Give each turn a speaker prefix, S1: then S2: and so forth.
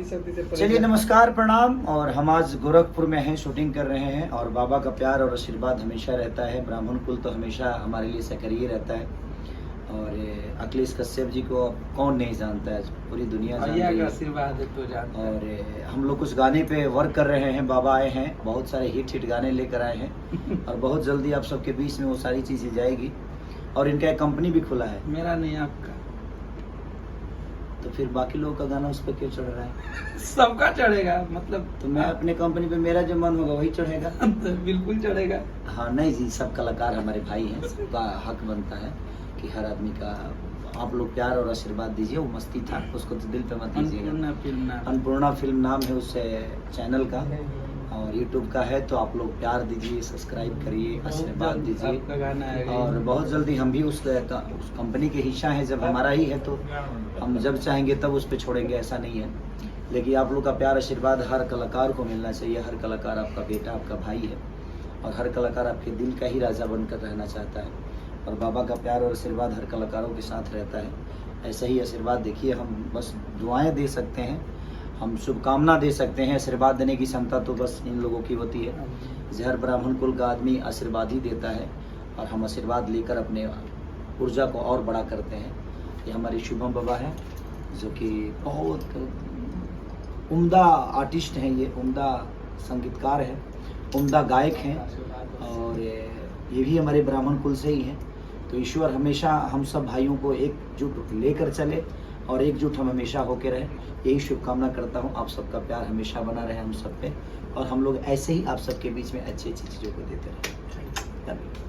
S1: सर्दी से
S2: चलिए नमस्कार प्रणाम। और हम आज गोरखपुर में हैं, शूटिंग कर रहे हैं और बाबा का प्यार और आशीर्वाद हमेशा रहता है। ब्राह्मण कुल तो हमेशा हमारे लिए सक्रिय रहता है। और अखिलेश कश्यप जी को अब कौन नहीं जानता है, पूरी दुनिया जानती है।
S1: आशीर्वाद है तो जानता है।
S2: और हम लोग कुछ गाने पे वर्क कर रहे हैं। बाबा आए हैं, बहुत सारे हिट गाने लेकर आए हैं और बहुत जल्दी आप सबके बीच में वो सारी चीज़ें जाएगी। और इनका एक कंपनी भी खुला है।
S1: मेरा नहीं आपका।
S2: तो फिर बाकी लोगों का गाना उस पर क्यों चढ़ रहा है?
S1: सबका चढ़ेगा, मतलब
S2: तो मैं अपने कंपनी पे मेरा जो मन होगा वही चढ़ेगा।
S1: बिल्कुल चढ़ेगा।
S2: हाँ नहीं जी, सब कलाकार हमारे भाई हैं, सबका हक बनता है कि हर आदमी का आप लोग प्यार और आशीर्वाद दीजिए। वो मस्ती था, उसको तो दिल पे मत दीजिएगा। अन्नपूर्णा फिल्म नाम है उस चैनल का और यूट्यूब का है, तो आप लोग प्यार दीजिए, सब्सक्राइब करिए, आशीर्वाद दीजिए। और बहुत जल्दी हम भी उस कंपनी के हिस्सा हैं। जब हमारा ही है तो हम जब चाहेंगे तब उस पर छोड़ेंगे, ऐसा नहीं है। लेकिन आप लोग का प्यार आशीर्वाद हर कलाकार को मिलना चाहिए। हर कलाकार आपका बेटा, आपका भाई है और हर कलाकार आपके दिल का ही राजा बनकर रहना चाहता है। और बाबा का प्यार और आशीर्वाद हर कलाकारों के साथ रहता है। ऐसे ही आशीर्वाद देखिए, हम बस दुआएं दे सकते हैं, हम शुभकामना दे सकते हैं। आशीर्वाद देने की क्षमता तो बस इन लोगों की होती है। हर ब्राह्मण कुल का आदमी आशीर्वाद ही देता है और हम आशीर्वाद लेकर अपने ऊर्जा को और बड़ा करते हैं। ये हमारे शुभम बाबा हैं जो कि बहुत उम्दा आर्टिस्ट हैं, ये उम्दा संगीतकार हैं, उम्दा गायक हैं और ये भी हमारे ब्राह्मण कुल से ही हैं। तो ईश्वर हमेशा हम सब भाइयों को एकजुट लेकर चले और एकजुट हम हमेशा होके रहें, यही शुभकामना करता हूँ। आप सबका प्यार हमेशा बना रहे हम सब पे और हम लोग ऐसे ही आप सबके बीच में अच्छी अच्छी चीज़ों को देते रहें। धन्यवाद।